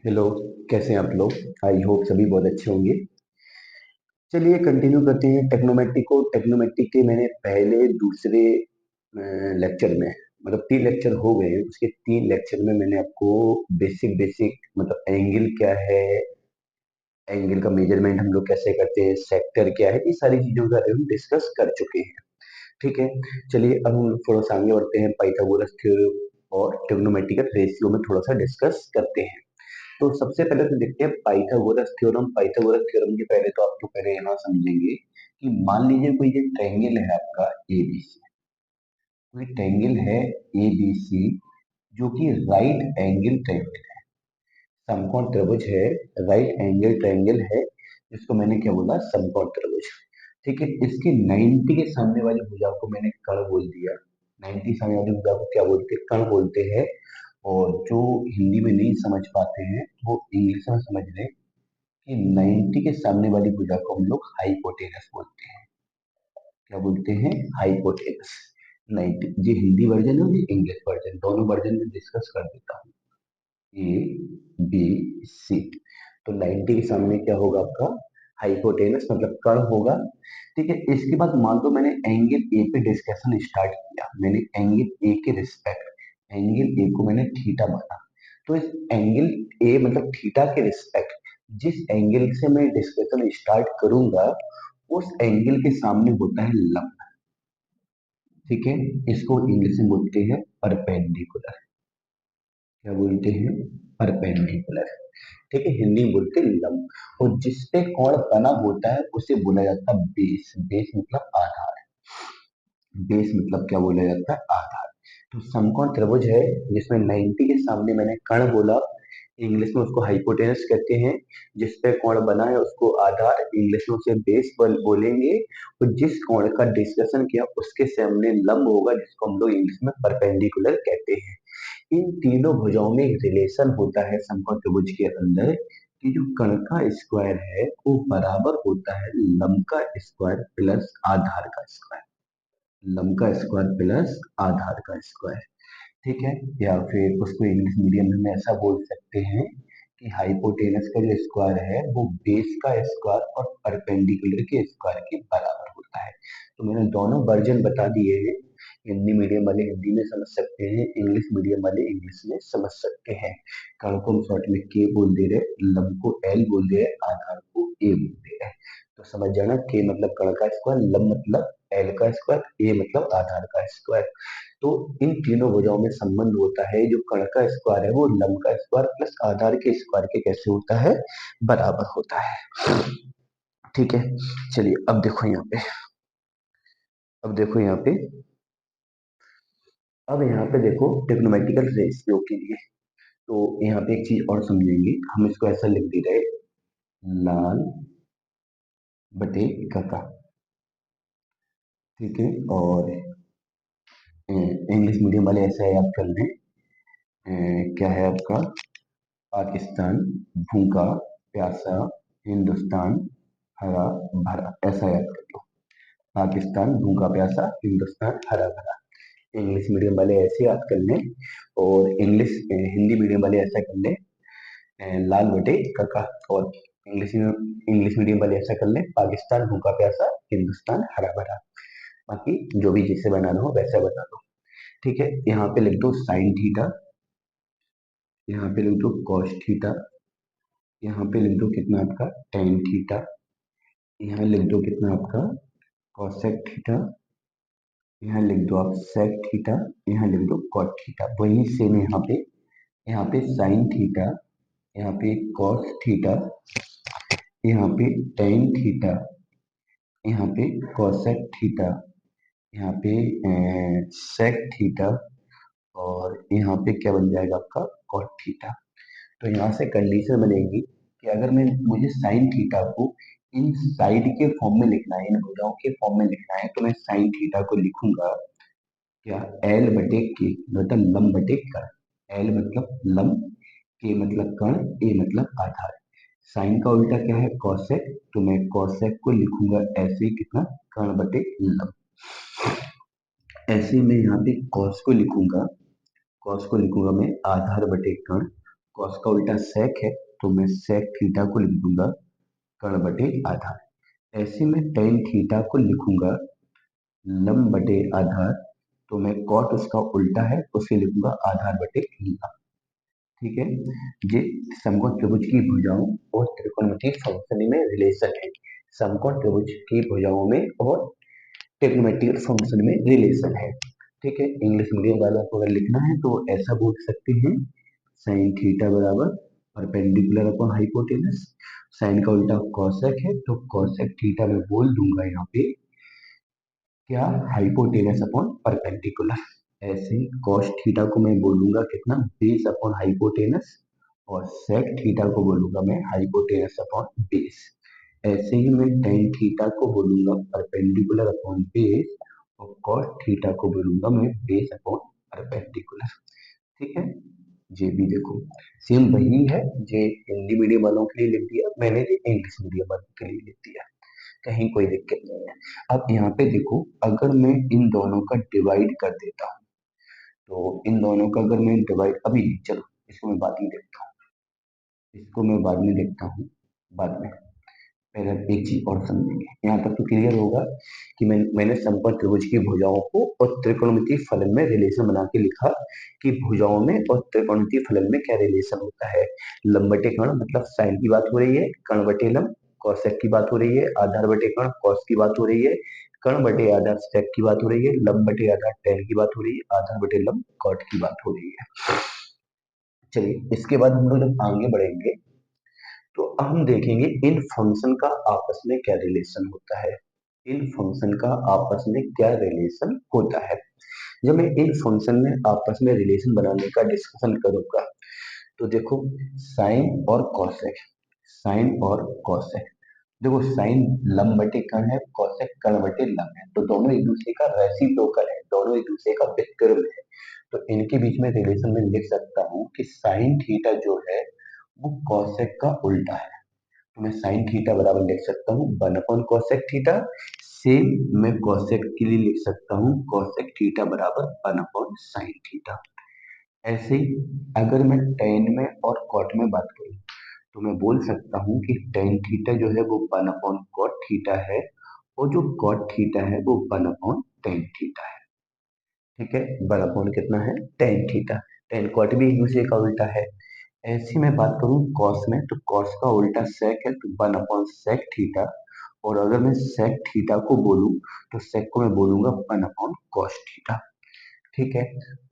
Hello. कैसे हैं आप लोग? आई होप सभी बहुत अच्छे होंगे। चलिए कंटिन्यू करते हैं टेक्नोमेट्री को। टेक्नोमेट्री के मैंने पहले दूसरे लेक्चर में, मतलब 3 लेक्चर हो गए हैं, उसके 3 लेक्चर में मैंने आपको बेसिक बेसिक मतलब एंगल क्या है, एंगल का मेजरमेंट हम लोग कैसे करते हैं, सेक्टर क्या है, ये सारी चीजों के बारे में डिस्कस कर चुके हैं। ठीक है। चलिए अब हम थोड़ा सा आगे बढ़ते हैं, पाइथागोरस थ्योरम और ट्रिग्नोमेट्रिकल रेशियो में थोड़ा सा डिस्कस करते हैं। तो सबसे पहले तो देखते हैं पाइथागोरस थ्योरम। पाइथागोरस थ्योरम के पहले तो आप तो पहले यहाँ समझेंगे कि मान लीजिए कोई ये ट्रायंगल है आपका एबीसी। कोई ट्रायंगल है एबीसी जो कि राइट एंगल ट्रायंगल है, समकोण त्रिभुज है, राइट एंगल ट्रायंगल है, जिसको मैंने क्या बोला, समकोण त्रिभुज। ठीक है। इसके 90 के सामने वाली भुजा को मैंने कर्ण बोल दिया। 90 सामने वाली भुजा को क्या बोलते हैं? कर्ण बोलते हैं। और जो हिंदी में नहीं समझ पाते हैं वो इंग्लिश में समझ लें कि 90 के सामने वाली भुजा को हम लोग हाइपोटेनस बोलते हैं। क्या बोलते हैं? हाइपोटेनस। 90, ये हिंदी वर्जन है और ये इंग्लिश वर्जन, दोनों वर्जन में डिस्कस कर देता हूँ। A B C. तो 90 के सामने क्या होगा आपका? हाइपोटेनस मतलब कर्ण होगा। ठीक है। इसके बाद मान लो मैंने एंगल ए पे डिस्कशन स्टार्ट किया, मैंने एंगल ए के रिस्पेक्ट, एंगल ए को मैंने थीटा माना। तो इस एंगल ए मतलब थीटा के रिस्पेक्ट जिस एंगल से मैं डिस्कशन स्टार्ट करूंगा उस एंगल के सामने होता है लंब। ठीक है। इसको इंग्लिश में बोलते हैं परपेंडिकुलर। क्या बोलते हैं? परपेंडिकुलर। ठीक है। हिंदी में बोलते हैं लंब। और जिसपे कोण बना होता है उसे बोला जाता है बेस। बेस मतलब आधार। बेस मतलब क्या बोला जाता है? आधार। तो समकोण त्रिभुज है जिसमें 90 के सामने मैंने कर्ण बोला, इंग्लिश में उसको हाइपोटेनस कहते हैं। जिसपे कोण बना है उसको आधार, इंग्लिश में उसे बेस बोलेंगे। और जिस कोण का डिस्कशन किया उसके सामने लंब होगा, जिसको हम लोग इंग्लिश में परपेंडिकुलर कहते हैं। इन तीनों भुजाओं में एक रिलेशन होता है समकोण त्रिभुज के अंदर कि जो कर्ण का स्क्वायर है वो बराबर होता है लंब का स्क्वायर प्लस आधार का स्क्वायर। लंब का स्क्वायर प्लस आधार का स्क्वायर। ठीक है। या फिर उसको इंग्लिश मीडियम में ऐसा बोल सकते हैं कि हाइपोटेनस का जो स्क्वायर है वो बेस का स्क्वायर और परपेंडिकुलर के स्क्वायर के बराबर होता है। तो मैंने दोनों वर्जन बता दिए हैं। हिंदी मीडियम वाले हिंदी में समझ सकते हैं, इंग्लिश मीडियम वाले इंग्लिश में समझ सकते हैं। कर्ण को हम शॉर्ट में के बोल दे रहे, लंब को एल बोल दे रहे, आधार को ए बोल दे रहे। तो समझ जाना, के मतलब कर्ण का स्क्वायर, लंब मतलब एल का स्क्वायर, ए मतलब आधार का स्क्वायर। तो इन तीनों भुजाओं में संबंध होता है, जो कर्ण का स्क्वायर है वो लंब का स्क्वायर प्लस आधार के स्क्वायर के कैसे होता है? बराबर होता है। ठीक है। चलिए अब देखो यहाँ पे, अब देखो यहाँ पे, अब यहाँ पे देखो ट्रिग्नोमेट्रिकल रेशियो के लिए। तो यहाँ पे एक चीज और समझेंगे, हम इसको ऐसा लिख दे रहे, लाल बटे काका। ठीक है। और इंग्लिश मीडियम वाले ऐसा याद कर लें, क्या है आपका? पाकिस्तान भूखा प्यासा, हिंदुस्तान हरा भरा, ऐसा याद कर लो। पाकिस्तान भूखा प्यासा, हिंदुस्तान हरा भरा। इंग्लिश मीडियम वाले ऐसे याद कर लें। और हिंदी मीडियम वाले ऐसा कर लें, लाल बटे काका। और इंग्लिश मीडियम वाले ऐसा कर लें, पाकिस्तान भूखा प्यासा, हिंदुस्तान हरा भरा। बाकी जो भी जिससे बनाना हो वैसा बना दो। ठीक है। यहाँ पे लिख दो साइन थीटा, यहाँ पे लिख दो कॉस थीटा, यहाँ पे लिख दो कितना आपका टेन थीटा, यहाँ लिख दो कितना आपका कॉसेक थीटा, यहाँ लिख दो आप सेक थीटा, यहाँ लिख दो कॉट थीटा। वही सेम यहाँ पे साइन थीटा, यहाँ पे कॉस थीटा, यहाँ पे टेन थीटा, यहाँ पे कॉसेक थीटा, यहाँ पे सेक थीटा, और यहाँ पे क्या बन जाएगा आपका कॉट थीटा। तो यहाँ से कंडीशन बनेगी कि अगर मुझे साइन थीटा को इन साइड के फॉर्म में लिखना है, इन भुजाओं के फॉर्म में लिखना है, तो मैं साइन थीटा को लिखूंगा क्या? एल बटे के मतलब लंब बटे कर्ण। एल मतलब लंब, के मतलब कर्ण, ए मतलब आधार। साइन का उल्टा क्या है? कॉसेक। तो मैं कॉसेक को लिखूंगा ऐसे ही, कितना? कर्ण बटे लंब। ऐसे ही मैं यहाँ पे कॉस को लिखूंगा, कॉस को लिखूंगा मैं आधार बटे कर्ण। कॉस का उल्टा सेक है, तो मैं सेक थीटा को लिख दूंगा कर्ण बटे आधार। ऐसे में टेन थीटा को लिखूंगा लंब बटे आधार, तो मैं कॉट उसका उल्टा है उसे लिखूंगा आधार बटे लंब। ठीक है, ये समकोण त्रिभुज की भुजाओं और त्रिकोणमितीय फंक्शन में रिलेशन है। समकोण त्रिभुज की भुजाओं में और ट्रिग्नोमेट्रिक फंक्शन में रिलेशन है। ठीक है, इंग्लिश मीडियम वालों को अगर लिखना है तो ऐसा बोल सकते हैं, साइन थीटा बराबर परपेंडिकुलर अपॉन हाइपोटेनस। साइन का उल्टा कॉसेक है, तो कॉसेक थीटा में बोल दूंगा यहाँ पे क्या, हाइपोटेनस अपॉन परपेंडिकुलर। ऐसे ही कॉस थीटा को मैं बोलूंगा कितना, बेस अपॉन हाइपोटेनस, और सेक थीटा को बोलूंगा मैं हाइपोटेनस अपॉन बेस। ऐसे ही मैं टेन थीटा को बोलूंगा परपेंडिकुलर अपॉन बेस, और कॉस थीटा को बोलूंगा मैं बेस अपॉन परपेंडिकुलर। ठीक है, ये भी देखो सेम वही है, जे हिंदी मीडियम वालों के लिए लिख दिया मैंने, ये इंग्लिश मीडियम वालों के लिए लिख दिया, कहीं कोई दिक्कत नहीं है। अब यहाँ पे देखो, अगर मैं इन दोनों का डिवाइड कर देता हूँ, तो इन दोनों का अगर मैं डिवाइड, अभी नहीं, चलो इसको मैं बाद में देखता हूँ, इसको मैं बाद में देखता हूँ, बाद में। पहले एक चीज और समझेंगे, यहाँ तक तो क्लियर होगा कि मैंने समकोण त्रिभुज की भुजाओं को और त्रिकोणमितीय फलन में रिलेशन बना के लिखा कि भुजाओं में और त्रिकोणमितीय फलन में क्या रिलेशन होता है। लंब बटे कर्ण मतलब साइन की बात हो रही है, कर्ण बटे लंब कॉसेक की बात हो रही है, आधार बटे कर्ण कॉस की बात हो रही है, कर्ण बटे आधार सेक की बात हो रही है, लंब बटे आधार टेन की बात हो रही है, आधार बटे लंब कॉट की बात हो रही है। चलिए इसके बाद हम लोग जब आगे बढ़ेंगे तो हम देखेंगे इन फंक्शन का आपस में क्या रिलेशन होता है। इन फंक्शन का आपस में क्या रिलेशन होता है। जब मैं इन फंक्शन में आपस में रिलेशन बनाने का डिस्कशन करूंगा, तो देखो साइन और कॉसेक, साइन और कॉसेक, देखो साइन लंब बटे कर्ण है, कॉसेक कर्ण बटे लंब है, तो दोनों एक दूसरे का रेसिप्रोकल है, दोनों एक दूसरे का व्युत्क्रम है। तो इनके बीच में रिलेशन में लिख सकता हूँ कि साइन थीटा जो है वो कॉसेक का उल्टा है, तो मैं साइन थीटा बराबर लिख सकता हूँ one upon cosec theta. Same मैं कॉसेक के लिए लिख सकता हूँ कॉसेक थीटा बराबर वन अपॉन साइन थीटा। ऐसे ही अगर मैं टेन में और कॉट में बात करूँ, तो मैं बोल सकता हूँ कि टेन थीटा जो है वो वन अपॉन कॉट थीटा है, और जो कॉट थीटा है वो वन अपॉन टेन थीटा है। ठीक है, वन अपॉन कितना है, टेन थीटा। टेन कॉट भी एक दूसरे का उल्टा है। ऐसी मैं बात करूं कॉस में, तो कॉस का उल्टा सेक है, तो वन अपॉन सेक थीटा। और अगर मैं सेक थीटा को बोलूं, तो सेक को मैं बोलूंगा वन अपॉन कॉस थीटा। ठीक है,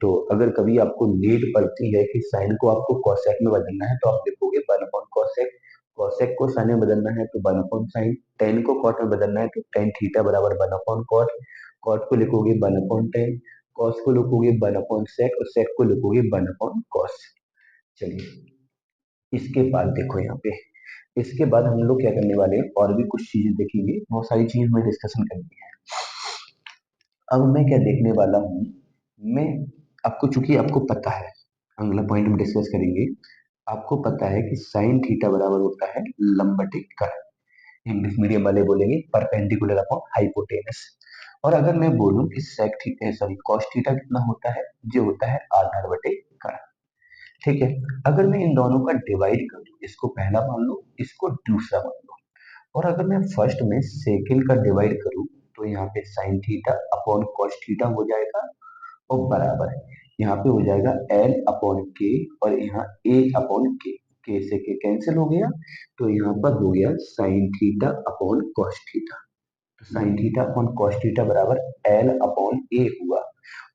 तो अगर कभी आपको नीड पड़ती है कि साइन को आपको कॉसेक में बदलना है, तो आप लिखोगे वन अपॉन कॉसेक, कॉसेक को साइन में बदलना है तो वन अपॉन साइन, टेन को कॉट में बदलना है तो टेन थीटा बराबर वन अपॉन कॉट, कॉट को लिखोगे वन अपॉन टेन, कॉस को लिखोगे वन अपॉन सेक, और सेक को लिखोगे वन अपॉन कॉस। चलिए इसके बाद देखो यहाँ पे, इसके बाद हम लोग क्या करने वाले हैं, और भी कुछ चीजें देखेंगे, बहुत सारी चीज हमें डिस्कशन करनी है। अब मैं क्या देखने वाला हूँ, मैं आपको, चूंकि आपको पता है, अगला पॉइंट हम डिस्कस करेंगे, आपको पता है कि साइन थीटा बराबर होता है लंब बटे कर्ण, इंग्लिश मीडियम वाले बोलेंगे परपेंडिकुलर अपॉन हाइपोटेनस। और अगर मैं बोलूं कि sec theta, sorry cos theta कितना होता है, जो होता है आधार बटे कर्ण। ठीक है, अगर मैं इन दोनों का डिवाइड कर दूं, इसको पहला मान लो इसको दूसरा मान लो, और अगर मैं फर्स्ट में सेकंड का डिवाइड करूं, तो यहाँ पे sign theta upon cos theta हो जाएगा, और बराबर यहाँ पे हो जाएगा एल अपॉन के, और यहाँ ए अपॉन के से के कैंसिल हो गया, तो यहाँ पर हो गया sine theta upon cos theta. तो sine theta upon cos theta बराबर एल अपॉन ए हुआ,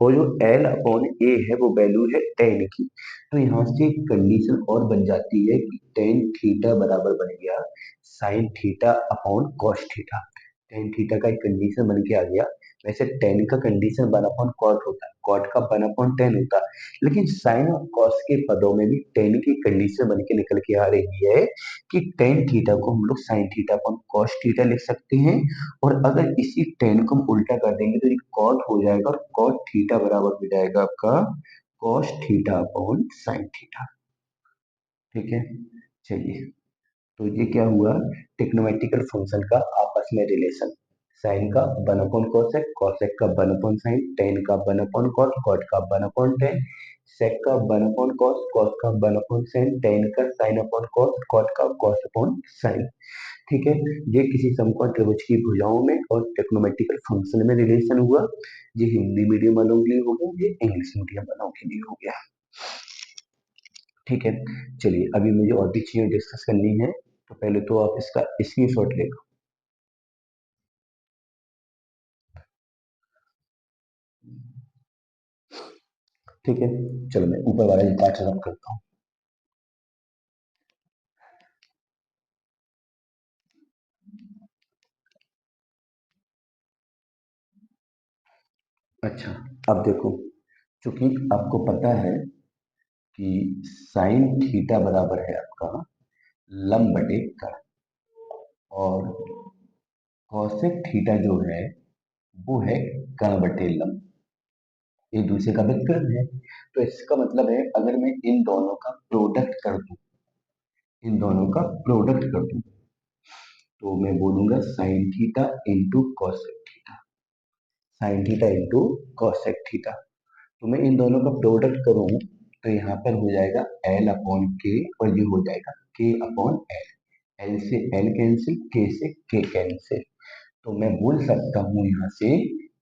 और जो एल अपॉन ए है वो वैल्यू है टेन की। तो यहाँ से एक कंडीशन और बन जाती है कि टेन थीटा बराबर बन गया sine theta upon cos theta. Ten theta का एक कंडीशन बन के आ गया। वैसे टेन का कंडीशन वन अपॉन कॉट होता है, कॉट का वन अपॉन टेन होता है, लेकिन साइन और कॉस के पदों में भी टेन की कंडीशन बन के निकल के आ रही है कि टेन थीटा को हम लोग sign theta upon cos theta लिख सकते हैं, और अगर इसी टेन को हम उल्टा कर देंगे तो ये कॉट हो जाएगा, और कॉट थीटा बराबर हो जाएगा आपका cos theta upon sine theta. ठीक है, चलिए तो ये क्या हुआ, टेक्नोमेट्रिकल फंक्शन का आपस में रिलेशन, साइन का वन अपॉन कॉसेक, कॉसेक का वन अपॉन साइन, टेन का वन अपॉन कॉट, कॉट का वन अपॉन टेन। सेक का वन अपॉन कॉस, कॉस का वन अपॉन साइन, टेन का साइन अपॉन कॉस, कॉट का कॉस अपॉन साइन। ठीक है, ये किसी समकोण त्रिभुज की भुजाओं में और ट्रिग्नोमेट्रिकल फंक्शन में रिलेशन हुआ। ये हिंदी मीडियम वालों के लिए हो गया, ये इंग्लिश मीडियम वालों के लिए हो गया। ठीक है, चलिए अभी मुझे और भी चीजें डिस्कस करनी है, तो पहले तो आप इसका स्क्रीनशॉट ले लो। ठीक है, चलो मैं ऊपर वाला ये पार्ट रब करता हूँ। अच्छा, अब देखो, चूंकि आपको पता है कि साइन थीटा बराबर है आपका लंब बटे कर्ण, और कॉसेक थीटा जो है वो है कर्ण बटे लंब, एक दूसरे का व्युत्क्रम है। तो इसका मतलब है अगर मैं इन दोनों का प्रोडक्ट कर दूं, इन दोनों का प्रोडक्ट कर दूं, तो मैं बोलूंगा sine theta into cosec theta, sine theta into cosec theta. तो मैं इन दोनों का प्रोडक्ट करूं तो यहाँ पर हो जाएगा एल अपॉन के, और ये हो जाएगा के अपॉन एल, एल से एल कैंसिल, के से के कैंसिल। तो मैं बोल सकता हूँ यहाँ से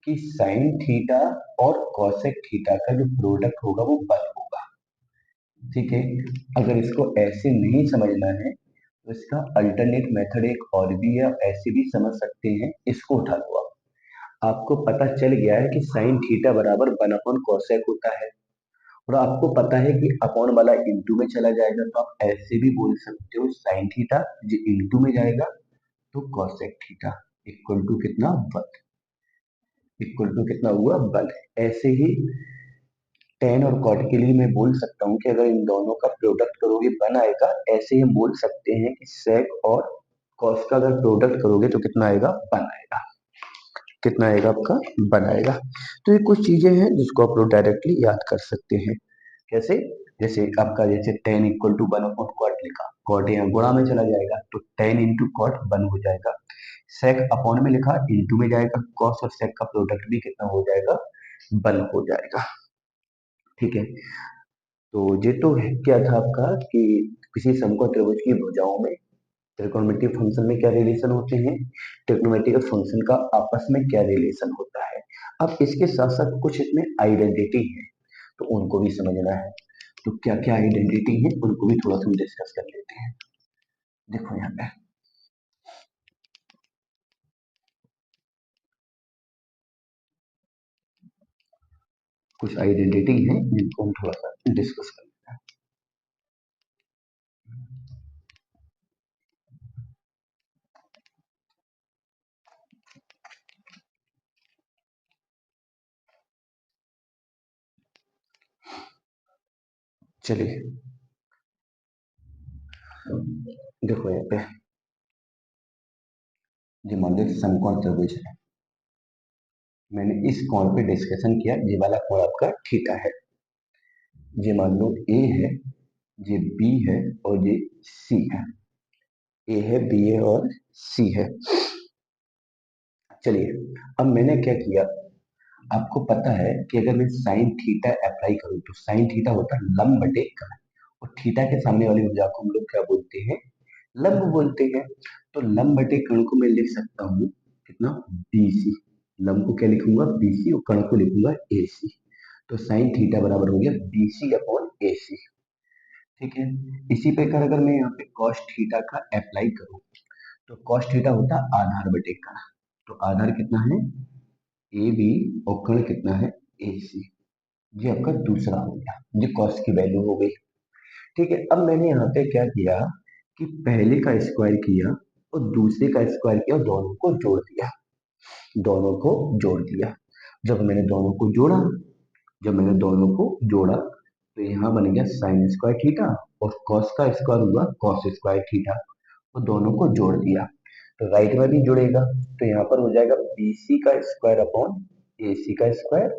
कि साइन थीटा और कॉसेक थीटा का जो प्रोडक्ट होगा वो बल होगा। ठीक है, अगर इसको ऐसे नहीं समझना है तो इसका अल्टरनेट मेथड एक और भी है, आप ऐसे भी समझ सकते हैं। इसको उठा लो आप, आपको पता चल गया है कि साइन थीटा बराबर वन अपॉन कॉसेक होता है, और आपको पता है कि अपॉन वाला इंटू में चला जाएगा, तो आप ऐसे भी बोल सकते हो साइन थीटा जो इंटू में जाएगा तो कॉसेक थीटा इक्वल टू कितना वन, इक्वल टू कितना हुआ वन। ऐसे ही टेन और कॉट के लिए मैं बोल सकता हूँ कि अगर इन दोनों का प्रोडक्ट करोगे वन आएगा, ऐसे ही हम बोल सकते हैं कि सेक और कॉस का अगर प्रोडक्ट करोगे तो कितना आएगा वन आएगा, कितना आएगा आपका वन आएगा। तो ये कुछ चीजें हैं जिसको आप लोग डायरेक्टली याद कर सकते हैं। कैसे, जैसे आपका जैसे tan equal to one upon cot लिखा, कॉट यहाँ गुणा में चला जाएगा तो टेन इंटू कॉट वन हो जाएगा, सेक अपॉन में लिखा इंटू में जाएगा, कॉस और सेक का प्रोडक्ट भी कितना हो जाएगा वन हो जाएगा। ठीक है, तो ये तो क्या था आपका कि किसी समकोण त्रिभुज की भुजाओं में त्रिकोणमितीय फंक्शन में क्या रिलेशन होते हैं, ट्रिग्नोमेट्रिक फंक्शन का आपस में क्या रिलेशन होता है। अब इसके साथ साथ कुछ इसमें आइडेंटिटी है, तो उनको भी समझना है। तो क्या क्या आइडेंटिटी है उनको भी थोड़ा सा डिस्कस कर लेते हैं। देखो यहाँ पे कुछ आइडेंटिटी है जिनको हम थोड़ा सा डिस्कस कर लेते हैं। चलिए, देखो यहाँ पे जो मान लो समकोण त्रिभुज है, मैंने इस कोण पे डिस्कशन किया, ये वाला कोण आपका थीटा है। ये मान लो ए है, ये बी है और ये सी है, ए है बी है और सी है। चलिए, अब मैंने क्या किया, आपको पता है कि अगर मैं साइन थीटा अप्लाई करूं तो साइन थीटा होता है लंब बटे कर्ण, और थीटा के सामने वाली भुजा को हम लोग क्या बोलते हैं, लंब बोलते हैं। तो लंब बटे कर्ण को मैं लिख सकता हूँ कितना, बीसी। लंब को क्या लिखूंगा बीसी, और कर्ण को लिखूंगा एसी। तो साइन थीटा बराबर हो गया बीसी अपॉन एसी। ठीक है, इसी प्रकार अगर मैं यहाँ पे कॉस थीटा का अप्लाई करूँ तो कॉस थीटा होता है आधार बटे कर्ण, तो आधार कितना है ए बी, और कर्ण कितना है ए सी। ये आपका दूसरा हो गया, ये कॉस की वैल्यू हो गई। ठीक है, अब मैंने यहाँ पे क्या किया कि पहले का स्क्वायर किया और दूसरे का स्क्वायर किया और दोनों को जोड़ दिया, दोनों को जोड़ दिया। जब मैंने दोनों को जोड़ा, जब मैंने दोनों को जोड़ा तो यहाँ बन गया साइन स्क्वायर थीटा, और कॉस का स्क्वायर हुआ कॉस स्क्वायर थीटा, और दोनों को जोड़ दिया तो राइट में भी जुड़ेगा, तो यहाँ पर हो जाएगा बीसी का स्क्वायर अपॉन एसी का स्क्वायर,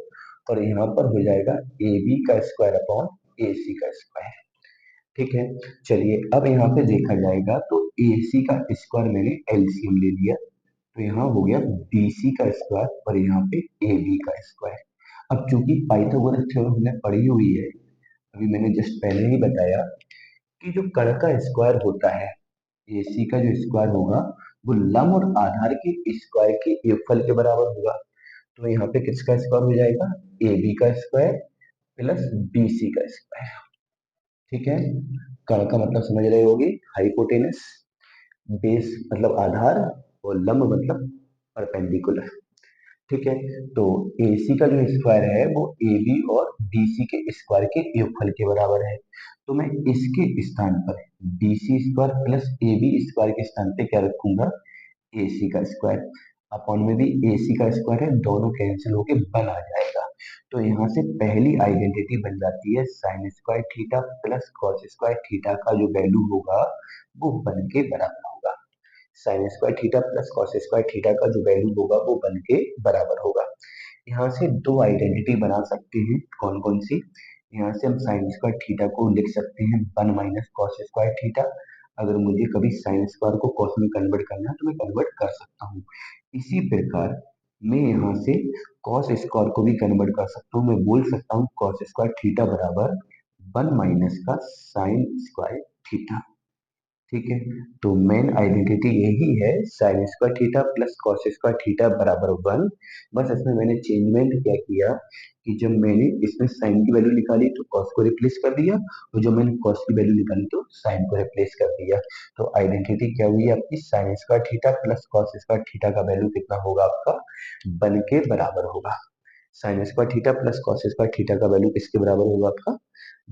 और यहाँ पर हो जाएगा ए बी का स्क्वायर अपॉन ए सी का स्क्वायर। ठीक है, चलिए अब यहाँ पे देखा जाएगा तो ए सी का स्क्वायर मैंने एलसीएम ले लिया, तो यहाँ हो गया बीसी का स्क्वायर और यहाँ पे ए बी का स्क्वायर। अब चूंकि पाइथागोरस थ्योरम हमने पढ़ी हुई है अभी मैंने जस्ट पहले ही बताया कि जो कण का स्क्वायर होता है, AC का जो स्क्वायर होगा वो लंब और आधार के स्क्वायर के योगफल के बराबर होगा। तो यहाँ पे किसका स्क्वायर हो जाएगा? AB का स्क्वायर प्लस BC का स्क्वायर। ठीक है, कण का मतलब समझ रहे होगे, हाइपोटेनस, बेस मतलब आधार, और लंब मतलब परपेंडिकुलर। ठीक है, तो AC का जो स्क्वायर है वो AB और BC के स्क्वायर के योगफल के बराबर है। तो मैं इसके स्थान पर BC square plus AB square के स्थान पे क्या रखूंगा? AC का स्क्वायर। अपॉन में भी AC का स्क्वायर है, दोनों कैंसिल होके 1 आ जाएगा। तो यहाँ से पहली आइडेंटिटी बन जाती है sign square theta plus cos square theta का जो वैल्यू होगा वो 1 के बराबर होगा। Sign square theta plus cos square theta का जो वैल्यू होगा वो 1 के बराबर होगा। यहाँ से दो आइडेंटिटी बना सकते हैं, कौन कौन सी? यहाँ से हम साइन स्क्वायर थीटा को लिख सकते हैं 1 माइनस कॉस स्क्वायर थीटा। अगर मुझे कभी साइन स्क्वायर को कॉस में कन्वर्ट करना है तो मैं कन्वर्ट कर सकता हूँ। इसी प्रकार मैं यहाँ से कॉस स्क्वायर को भी कन्वर्ट कर सकता हूँ। मैं बोल सकता हूँ कॉस स्क्वायर थीटा बराबर 1 माइनस का साइन स्क्वायर थीटा। ठीक है, तो मेन आइडेंटिटी यही है, sign square theta plus cos square theta बराबर 1। बस इसमें मैंने चेंजमेंट क्या किया कि जब मैंने इसमें साइन की वैल्यू निकाली तो कॉस को रिप्लेस कर दिया, और जब मैंने कॉस की वैल्यू निकाली तो साइन को रिप्लेस कर दिया। तो आइडेंटिटी क्या हुई आपकी? Sign square theta plus cos square theta का वैल्यू कितना होगा आपका? 1 के बराबर होगा। Sign square theta plus cos square theta का वैल्यू किसके बराबर होगा आपका?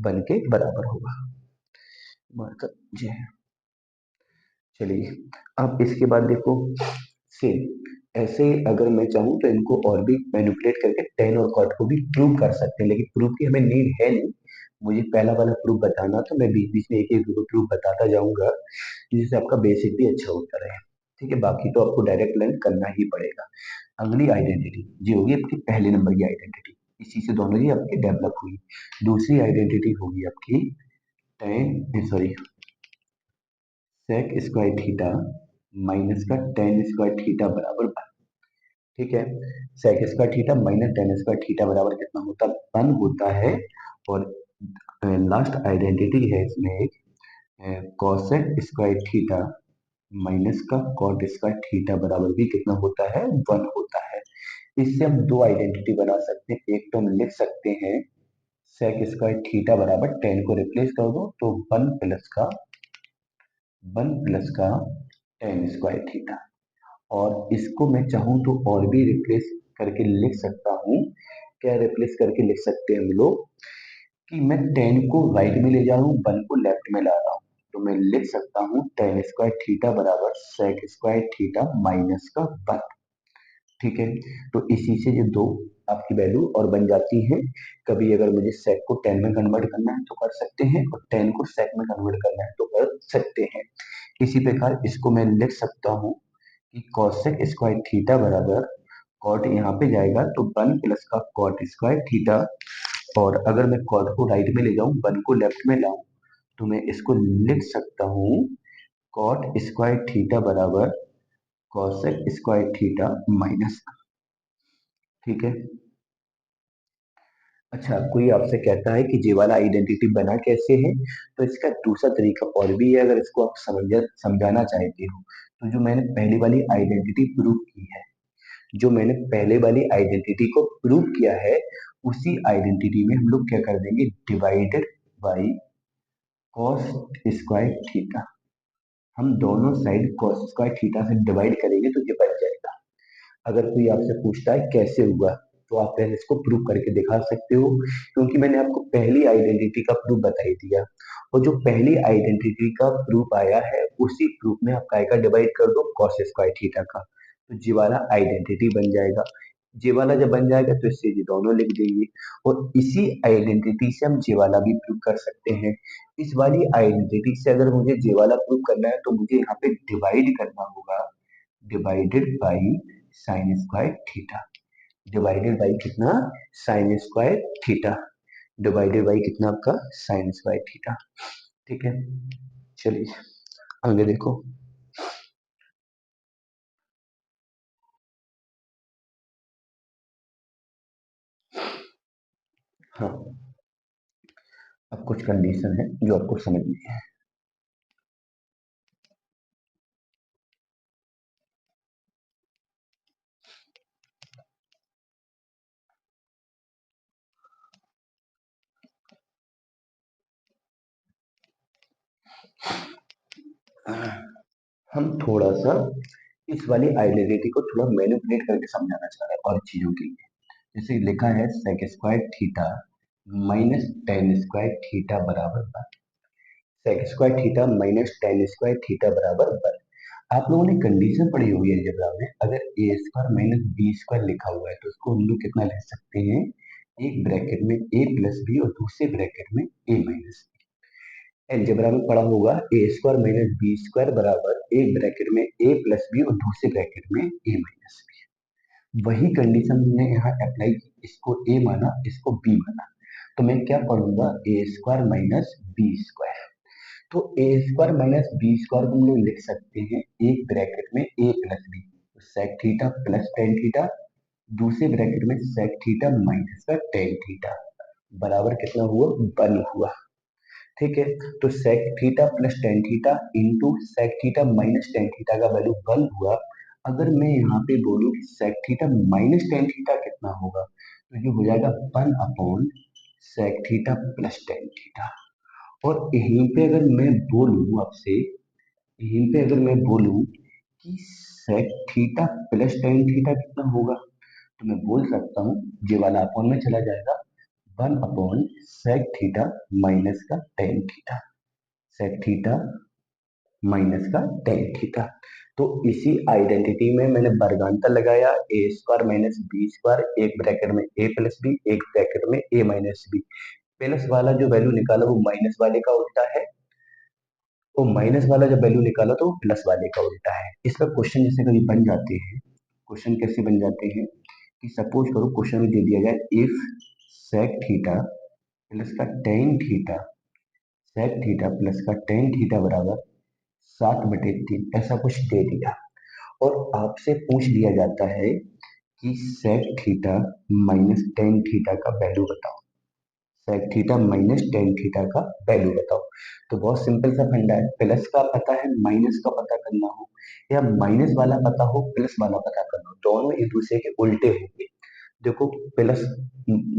1 के बराबर होगा। मार्कर जी। चलिए, अब इसके बाद देखो, सेम ऐसे अगर मैं चाहूँ तो इनको और भी मैनिपुलेट करके टेन और कॉट को भी प्रूव कर सकते हैं, लेकिन प्रूफ की हमें नीड है नहीं। मुझे पहला वाला प्रूफ बताना, तो मैं बीच बीच में एक एक प्रूफ बताता जाऊंगा जिससे आपका बेसिक भी अच्छा होता रहे। ठीक है, बाकी तो आपको डायरेक्ट लर्न करना ही पड़ेगा। अगली आइडेंटिटी जी होगी आपकी पहले नंबर की आइडेंटिटी, इसी से दोनों ही आपके डेवलप हुई। दूसरी आइडेंटिटी होगी आपकी tan sorry sec square theta minus का टेन स्क्वायर थीटा बराबर 1। ठीक है, sec square theta minus tan square theta बराबर कितना होता है? 1 होता है। और लास्ट आइडेंटिटी है इसमें एक कॉसेक स्क्वायर थीटा माइनस का कॉट स्क्वायर थीटा बराबर भी कितना होता है? 1 होता है। इससे हम दो आइडेंटिटी बना सकते हैं। एक तो हम लिख सकते हैं सेक स्क्वायर थीटा बराबर 10 को रिप्लेस कर दो तो 1 प्लस का 10 स्क्वायर थीटा। और इसको मैं चाहूं तो और भी रिप्लेस करके लिख सकता हूँ। क्या रिप्लेस करके लिख सकते हैं हम लोग? कि मैं 10 को राइट में ले जा रहा हूँ, 1 को लेफ्ट में ला रहा हूँ। तो मैं लिख सकता हूँ 10 स्क्वायर थीटा बराबर सेक स्क्वायर थीटा माइनस का 1। ठीक है, तो इसी से ये दो आपकी वैल्यू और बन जाती है। कभी अगर मुझे सेक को 10 में कन्वर्ट करना है तो कर सकते हैं, और 10 को सेक में कन्वर्ट करना है तो कर सकते हैं। इसी प्रकार इसको मैं लिख सकता हूँ कि कॉसेक स्क्वायर थीटा बराबर कॉट यहाँ पे जाएगा तो 1 प्लस का कॉट स्क्वायर थीटा। और अगर मैं कॉट को राइट में ले जाऊं, 1 को लेफ्ट में लाऊं, तो मैं इसको लिख सकता हूँ कॉट स्क्वायर थीटा बराबर कॉसेक स्क्वायर थीटा माइनस। ठीक है, अच्छा कोई आपसे कहता है कि ये वाला आइडेंटिटी बना कैसे है, तो इसका दूसरा तरीका और भी है, अगर इसको आप समझाना चाहते हो। तो जो मैंने पहली वाली आइडेंटिटी प्रूव की है, जो मैंने पहले वाली आइडेंटिटी को प्रूव किया है, उसी आइडेंटिटी में हम लोग क्या कर देंगे? Divided by cos square theta. हम दोनों साइड कॉस स्क्वायर थीटा से डिवाइड करेंगे तो ये बन जाएगा। अगर कोई आपसे पूछता है कैसे हुआ, तो आप पहले इसको प्रूव करके दिखा सकते हो, क्योंकि मैंने आपको पहली आइडेंटिटी का प्रूफ बता ही दिया। और जो पहली आइडेंटिटी का प्रूफ आया है उसी प्रूफ में आप काय का डिवाइड कर दो? कॉस स्क्वायर थीटा का, तो जी वाला आइडेंटिटी बन जाएगा। जी वाला जब बन जाएगा तो इससे ये दोनों लिख देंगे, और इसी आइडेंटिटी से हम जी वाला भी प्रूव कर सकते हैं। इस वाली आइडेंटिटी से अगर मुझे जे वाला प्रूव करना है तो मुझे यहाँ पे डिवाइड करना होगा, divided by sine square theta. Divided by कितना? Sine square theta. Divided by कितना आपका? Sine square theta. ठीक है, चलिए आगे देखो। हाँ, अब कुछ कंडीशन है जो आपको समझनी है। हम थोड़ा सा इस वाली आइडेंटिटी को थोड़ा मैनिपुलेट करके समझाना चाह रहे हैं और चीजों के लिए। जैसे लिखा है sec square theta minus tan square theta बराबर one. Sec square theta minus tan square theta बराबर वन। आप लोगों ने कंडीशन पढ़ी होगी अलजेब्रा में, अगर A square minus B square लिखा हुआ है तो उसको हम लोग कितना लिख सकते हैं, एक ब्रैकेट में ए प्लस बी और दूसरे ब्रैकेट में ए माइनस। अलजेब्रा में पढ़ा होगा ए स्क्वायर माइनस बी स्क्वायर बराबर एक ब्रैकेट में ए प्लस बी और दूसरे ब्रैकेट में ए माइनस बी। वही कंडीशन हमने यहाँ अप्लाई की, इसको ए माना इसको बी माना, तो मैं क्या पढ़ूंगा A square minus B square. तो A square minus B square को हम लोग लिख सकते हैं एक ब्रैकेट में A plus B sec theta plus tan theta, दूसरे ब्रैकेट में सेक थीटा माइनस का टेन थीटा बराबर कितना हुआ, वन हुआ। ठीक है, तो sec theta plus tan theta into sec theta minus tan theta का वैल्यू वन हुआ। अगर मैं यहाँ पे बोलूँ कि sec theta minus tan theta कितना होगा, तो ये हो जाएगा one upon sec theta plus tan theta. और यहीं पे अगर मैं बोलूँ आपसे, यहीं पे अगर मैं बोलूँ कि sec theta plus tan theta कितना होगा, तो मैं बोल सकता हूँ ये वाला अपॉन में चला जाएगा, one upon sec theta minus का tan theta, sec theta minus का टेन थीटा। तो इसी आइडेंटिटी में मैंने वर्गांतर लगाया A square minus B square एक ब्रैकेट में ए प्लस बी एक ब्रैकेट में ए माइनस बी। प्लस वाला जो वैल्यू निकाला वो माइनस वाले का उल्टा है, वो माइनस वाला जब वैल्यू निकाला तो वो प्लस वाले का उल्टा है। इसका क्वेश्चन जैसे कभी बन जाते हैं, क्वेश्चन कैसे बन जाते हैं कि सपोज करो क्वेश्चन में दे दिया गया इफ सेक थीटा प्लस का tan theta, sec theta plus का टेन थीटा बराबर 7/3 ऐसा कुछ दे दिया, और आपसे पूछ लिया जाता है कि sec theta minus tan theta का वैल्यू बताओ, sec theta minus tan theta का वैल्यू बताओ। तो बहुत सिंपल सा फंडा है, प्लस का पता है माइनस का पता करना हो, या माइनस वाला पता हो प्लस वाला पता करना हो, दोनों एक दूसरे के उल्टे होंगे। देखो प्लस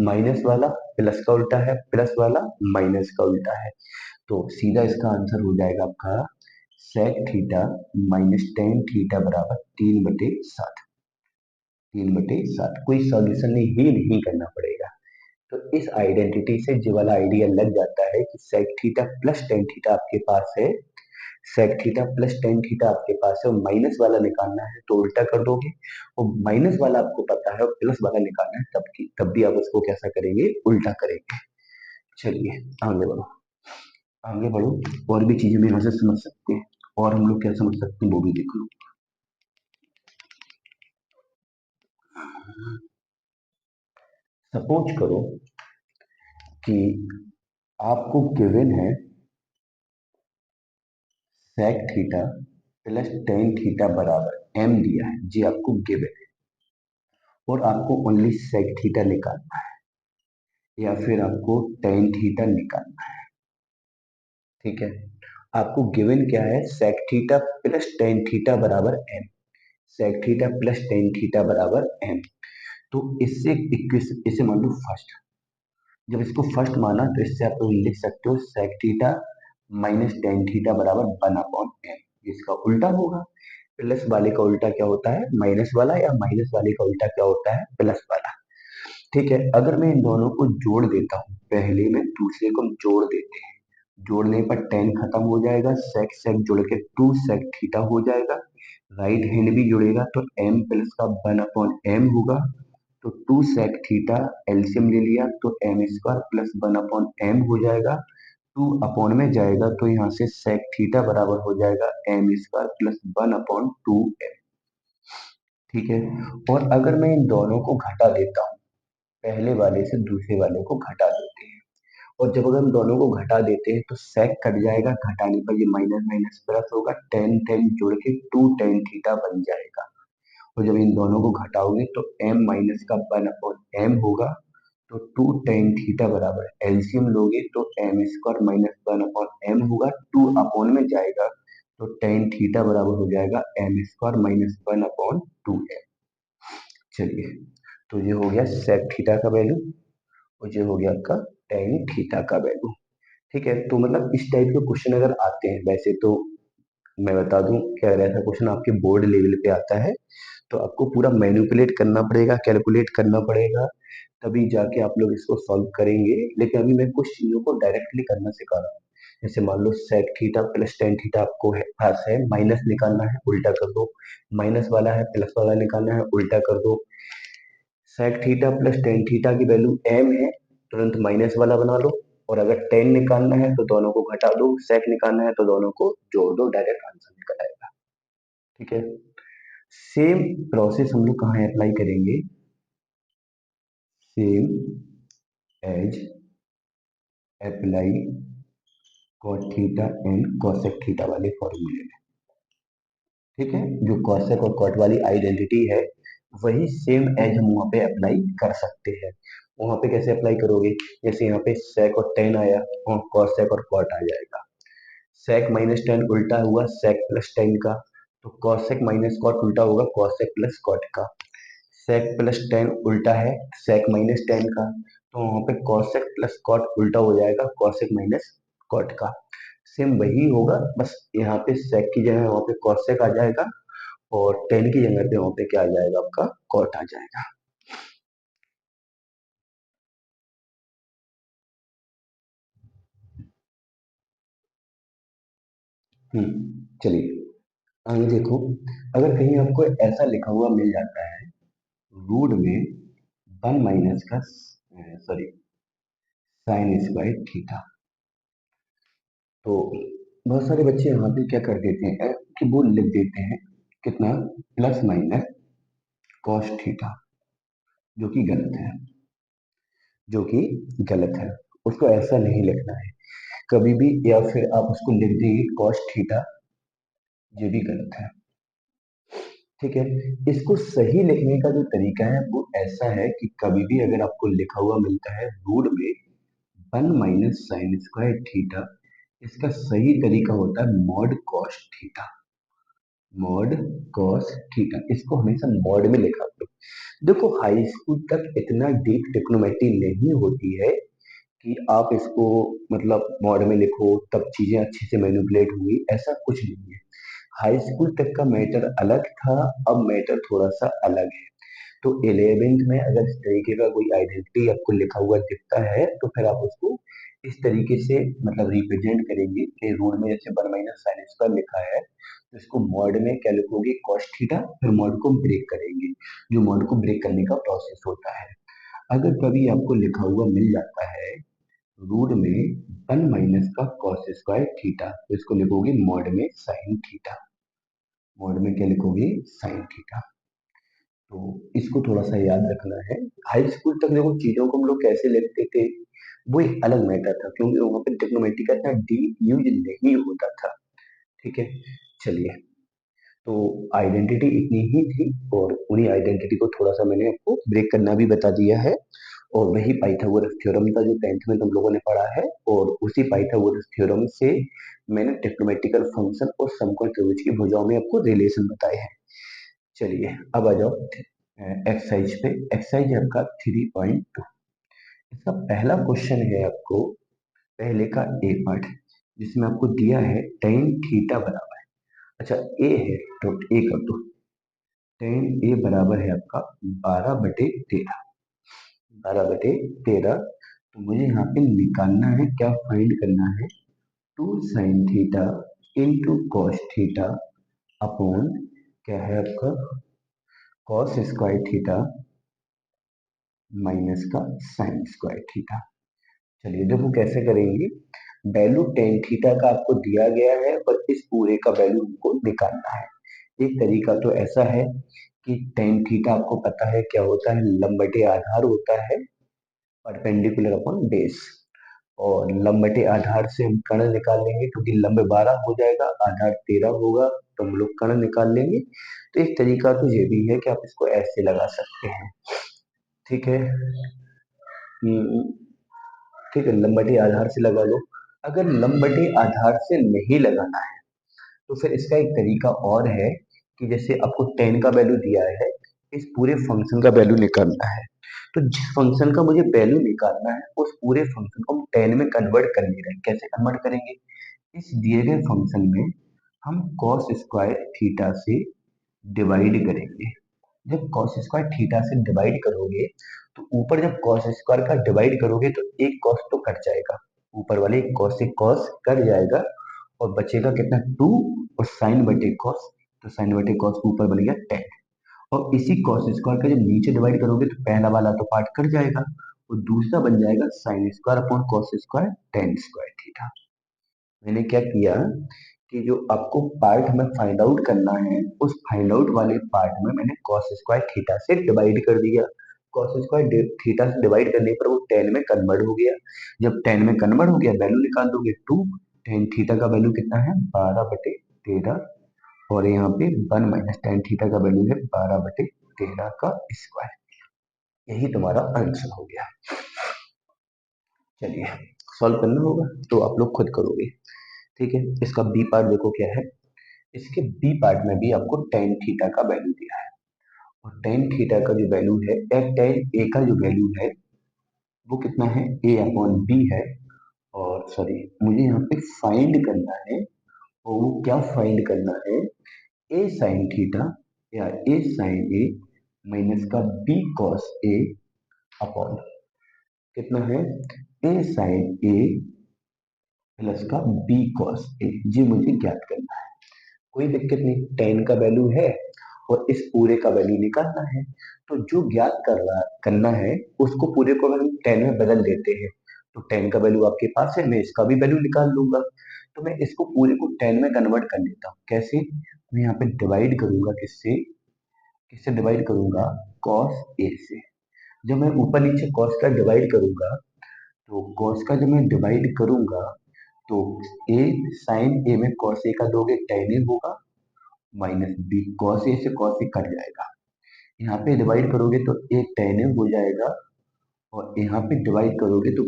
माइनस वाला प्लस का उल्टा है, प्लस वाला माइनस का उल्टा है, तो सीधा इसका आंसर हो जाएगा आपका sec theta minus tan theta बराबर 3/7। 3/7, कोई सॉल्यूशन ही नहीं करना पड़ेगा। तो इस आइडेंटिटी से जो वाला आइडिया लग जाता है कि sec theta plus tan theta आपके पास है, sec theta plus tan theta आपके पास है और माइनस वाला निकालना है तो उल्टा कर दोगे, और माइनस वाला आपको पता है और प्लस वाला निकालना है तब भी आप उसको कैसा करेंगे, उल्टा करेंगे। चलिए आगे बढ़ो, आगे बढ़ो, और भी चीजें हम यहाँ से समझ सकते हैं, और हम लोग क्या समझ सकते हैं वो भी देख लो। सपोज करो कि आपको गिवन है sec theta plus tan theta बराबर एम दिया है, जी आपको गिवन है, और आपको ओनली सेक थीटा निकालना है या फिर आपको टेन थीटा निकालना है। ठीक है, आपको गिवन क्या है, sec theta plus tan theta बराबर M, sec theta plus tan theta बराबर एम। तो इससे इसे मान लो फर्स्ट, जब इसको फर्स्ट माना तो इससे आप लोग लिख सकते हो sec theta minus tan theta बराबर वन अपॉन एम। इसका उल्टा होगा, प्लस वाले का उल्टा क्या होता है, माइनस वाला, या माइनस वाले का उल्टा क्या होता है, प्लस वाला। ठीक है, अगर मैं इन दोनों को जोड़ देता हूँ, पहले में दूसरे को जोड़ देते हैं, जोड़ने पर टेन खत्म हो जाएगा, सेक सेक जोड़ के टू सेक थीटा हो जाएगा, राइट हैंड भी जुड़ेगा तो एम प्लस का वन अपॉन एम होगा। तो टू सेक थीटा एलसीएम ले लिया तो M square plus one upon M हो जाएगा, टू अपॉन में जाएगा तो यहाँ से सेक थीटा बराबर हो जाएगा M square plus one upon two M. ठीक है, और अगर मैं इन दोनों को घटा देता हूँ, पहले वाले से दूसरे वाले को घटा देते हैं, और जब अगर हम दोनों को घटा देते हैं तो सेक कट जाएगा, घटाने पर ये माइनस माइनस प्लस होगा, टेन टेन जुड़ के टू टेन थीटा बन जाएगा। और जब इन दोनों को घटाओगे तो m माइनस का वन अपॉन एम होगा, तो 2 tan थीटा बराबर एलसीएम लोगे तो एम स्क्वायर माइनस 1/m होगा, 2 में जाएगा तो tan थीटा बराबर हो जाएगा एम स्क्वायर माइनस 1/2m। चलिए, तो ये हो गया सेक थीटा का वैल्यू और ये हो गया आपका tan थीटा का वैल्यू। ठीक है, तो मतलब इस टाइप के क्वेश्चन अगर आते हैं, वैसे तो मैं बता दूं कि अगर ऐसा क्वेश्चन आपके बोर्ड लेवल पे आता है तो आपको पूरा मैनिपुलेट करना पड़ेगा, कैलकुलेट करना पड़ेगा, तभी जाके आप लोग इसको सॉल्व करेंगे। लेकिन अभी मैं कुछ चीजों को डायरेक्टली करना सिखा रहा हूँ। जैसे मान लो sec theta plus tan theta आपको है पास है, माइनस निकालना है उल्टा कर दो, माइनस वाला है प्लस वाला निकालना है उल्टा कर दो। Sec theta plus tan theta की वैल्यू एम है, तुरंत माइनस वाला बना लो। और अगर टेन निकालना है तो दोनों को घटा दो, सेक निकालना है तो दोनों को जोड़ दो, डायरेक्ट आंसर निकल आएगा। ठीक है, सेम प्रोसेस हम लोग कहाँ अप्लाई करेंगे, same as apply cot theta and cosec theta वाले फॉर्मूले में। ठीक है, जो कॉसेक और कॉट वाली आइडेंटिटी है वही सेम एज हम वहाँ पे अप्लाई कर सकते हैं। वहाँ पे कैसे अप्लाई करोगे, जैसे यहाँ पे सेक और टेन आया और कॉसेक और कॉट आ जाएगा। सेक माइनस टेन उल्टा हुआ सेक प्लस टेन का, तो कॉसेक माइनस कॉट उल्टा होगा कॉसेक प्लस कॉट का। सेक प्लस टेन उल्टा है सेक माइनस टेन का, तो वहां पे कॉसेक प्लस कॉट उल्टा हो जाएगा कॉसेक माइनस कॉट का। सेम वही होगा, बस यहाँ पे सेक की जगह वहां पे कॉसेक आ जाएगा और टेन की जगह पे वहां पे क्या आ जाएगा, आपका कॉट आ जाएगा। चलिए आगे देखो, अगर कहीं आपको ऐसा लिखा हुआ मिल जाता है रूट में 1 माइनस का सॉरी साइन स्क्वायर थीटा, तो बहुत सारे बच्चे यहाँ पे क्या कर देते हैं कि वो लिख देते हैं कितना, प्लस माइनस कॉस थीटा, जो कि गलत है, जो कि गलत है। उसको ऐसा नहीं लिखना है कभी भी, या फिर आप उसको लिख देंगे कॉस थीटा, ये भी गलत है। ठीक है, इसको सही लिखने का जो तरीका है वो ऐसा है कि कभी भी अगर आपको लिखा हुआ मिलता है रूट में 1 माइनस साइन स्क्वायर थीटा, इसका सही तरीका होता है mod cos theta, mod cos theta, इसको हमेशा मॉड में लिखा करो। देखो हाई स्कूल तक इतना डीप ट्रिग्नोमेट्री नहीं होती है कि आप इसको मतलब मॉड में लिखो तब चीजें अच्छे से मैनिपुलेट हुई, ऐसा कुछ नहीं है। हाई स्कूल तक का मैटर अलग था, अब मैटर थोड़ा सा अलग है। तो 11th में अगर इस तरीके का कोई आइडेंटिटी आपको लिखा हुआ दिखता है तो फिर आप उसको इस तरीके से मतलब रिप्रेजेंट करेंगे कि रूट में जैसे 1 माइनस साइन स्क्वायर लिखा है तो इसको मॉड में क्या लिखोगे कॉस थीटा, फिर मॉड को ब्रेक करेंगे, जो मॉड को ब्रेक करने का प्रोसेस होता है। अगर कभी आपको लिखा हुआ मिल जाता है रूट में 1 माइनस का कॉस स्क्वायर थीटा, तो इसको लिखोगे मॉड में साइन थीटा, मॉड में क्या लिखोगे साइन थीटा। तो इसको थोड़ा सा याद रखना है। हाई स्कूल तक देखो चीजों को हम लोग कैसे लिखते थे वो एक अलग मैटर था, क्योंकि वहां पे टेक्नोमेटिक का इतना डीप यूज नहीं होता था। ठीक है, चलिए, तो आइडेंटिटी इतनी ही थी और उन्हीं आइडेंटिटी को थोड़ा सा मैंने आपको ब्रेक करना भी बता दिया है। और वही पाइथागोरस थ्योरम था जो 10th में तुम लोगों ने पढ़ा है, और उसी पाइथागोरस थ्योरम से मैंने टेक्नोमेटिकल फंक्शन और समकोण त्रिभुज की भुजाओं में आपको रिलेशन बताए हैं। चलिए अब आ जाओ एक्सरसाइज पे। एक्सरसाइज है आपका 3.2। इसका पहला क्वेश्चन है आपको पहले का ए पार्ट, जिसमें आपको दिया है टेन थीटा बराबर, अच्छा ए है तो ए कर दो, टेन ए बराबर है आपका 12/13, 12/13। तो मुझे यहाँ पे निकालना है क्या, फाइंड करना है 2 sin theta into cos theta upon क्या है आपका कॉस स्क्वायर थीटा माइनस का साइन स्क्वायर थीटा। चलिए देखो कैसे करेंगे, वैल्यू टेन थीटा का आपको दिया गया है और इस पूरे का वैल्यू हमको निकालना है। एक तरीका तो ऐसा है कि टेन थीटा आपको पता है क्या होता है, लंब बटे आधार होता है, परपेंडिकुलर अपॉन बेस। और लंब बटे आधार से हम कर्ण निकाल लेंगे, क्योंकि लंब 12 हो जाएगा आधार 13 होगा, तो हम लोग कर्ण निकाल लेंगे। तो एक तरीका तो ये भी है कि आप इसको ऐसे लगा सकते हैं। ठीक है, हम्म, ठीक है, लंबवती आधार से लगा लो। अगर लंबवती आधार से नहीं लगाना है तो फिर इसका एक तरीका और है कि जैसे आपको tan का वैल्यू दिया है, इस पूरे फंक्शन का वैल्यू निकालना है। तो जिस फंक्शन का मुझे वैल्यू निकालना है उस पूरे फंक्शन को हम tan में कन्वर्ट कर ले रहे हैं। कैसे कन्वर्ट करेंगे? इस दिए गए फंक्शन में हम कॉस स्क्वायर थीटा से डिवाइड करेंगे। जब कॉस स्क्वायर थीटा से डिवाइड करोगे तो ऊपर जब कॉस स्क्वायर का डिवाइड करोगे तो एक कॉस तो कट जाएगा, ऊपर वाले कॉस से कॉस कट जाएगा और बचेगा कितना 2, और साइन बटे कॉस, तो साइन बटे कॉस ऊपर बन गया 10। और इसी कॉस स्क्वायर का जब नीचे डिवाइड करोगे तो पहला वाला तो पार्ट कट जाएगा और दूसरा बन जाएगा sine square upon cos square ten square theta. मैंने क्या किया कि जो आपको पार्ट हमें फाइंड आउट करना है उस फाइंड आउट वाले पार्ट में मैंने कॉस स्क्वायर थीटा से डिवाइड कर दिया। कॉस स्क्वायर थीटा से डिवाइड करने पर वो टेन में कन्वर्ट हो गया। जब टेन में कन्वर्ट हो गया वैल्यू निकाल दोगे 2। टेन थीटा का वैल्यू कितना है 12/13, और यहाँ पे 1 माइनस टेन थीटा का वैल्यू है 12/13 का स्क्वायर। यही तुम्हारा आंसर हो गया। चलिए सॉल्व करना होगा तो आप लोग खुद करोगे। ठीक है, इसका बी पार्ट देखो क्या है। इसके बी पार्ट में भी आपको टेन थीटा का वैल्यू दिया है, और टेन थीटा का जो वैल्यू है टेन ए का जो वैल्यू है वो कितना है ए अपॉन बी है। और सॉरी, मुझे यहाँ पे फाइंड करना है, और वो क्या फाइंड करना है, ए साइन थीटा या ए साइन ए माइनस का बी कॉस ए अपॉन कितना है ए साइन ए प्लस का बी कॉस ए, जी मुझे ज्ञात करना है। कोई दिक्कत नहीं, टेन का वैल्यू है और इस पूरे का वैल्यू निकालना है। तो जो ज्ञात करना है उसको पूरे को हम टेन में बदल देते हैं। तो टेन का वैल्यू आपके पास है, मैं इसका भी वैल्यू निकाल लूंगा। तो मैं इसको पूरे को टेन में कन्वर्ट कर लेता हूँ। कैसे? मैं यहाँ पे डिवाइड करूंगा, किससे किससे डिवाइड करूंगा, कॉस ए से। जब मैं ऊपर नीचे कॉस का डिवाइड करूंगा तो कॉस का जब मैं डिवाइड करूंगा तो ए साइन ए में कॉस ए का दोगे टेन ए होगा, माइनस बी कॉस ए से कॉस ए कट जाएगा। यहाँ पे डिवाइड करोगे तो ए टेन ए हो जाएगा, और यहाँ पे डिवाइड करोगे तो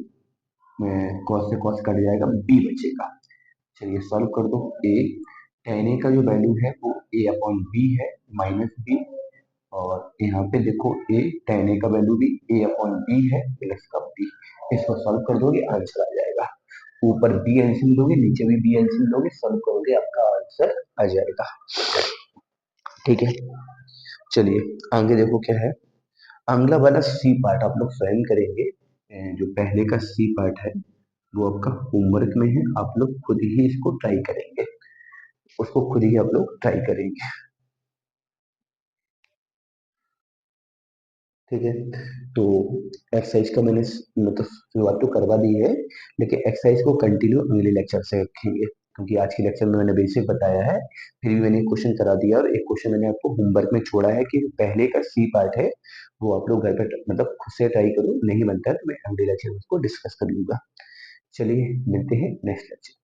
कॉस से कॉस कट जाएगा, बी बचेगा। चलिए सॉल्व कर दो। ए टेन ए का जो वैल्यू है वो ए अपॉन बी है, माइनस बी। और यहाँ पे देखो ए टेन ए का वैल्यू भी ए अपॉन बी है प्लस का बी। इसको सॉल्व कर दोगे आंसर आ जाएगा। ऊपर बी एलसीएम दोगे नीचे भी बी एलसीएम दोगे, सॉल्व करोगे आपका आंसर आ जाएगा। ठीक है, चलिए आगे देखो क्या है। अगला वाला सी पार्ट आप लोग स्वयं करेंगे। जो पहले का सी पार्ट है वो आपका होमवर्क में है, आप लोग खुद ही इसको ट्राई करेंगे, उसको खुद ही आप लोग ट्राई करेंगे। ठीक है, तो एक्सरसाइज का मैंने मतलब शुरुआत तो करवा दी है, लेकिन एक्सरसाइज को कंटिन्यू अगले लेक्चर से रखेंगे, क्योंकि आज के लेक्चर में मैंने बेसिक बताया है, फिर भी मैंने एक क्वेश्चन करा दिया और एक क्वेश्चन मैंने आपको होमवर्क में छोड़ा है कि पहले का सी पार्ट है वो आप लोग घर पर मतलब खुद से ट्राई करो, नहीं बनता है तो मैं अगले लेक्चर में उसको डिस्कस कर लूंगा। चलिए मिलते हैं नेक्स्ट लेक्चर।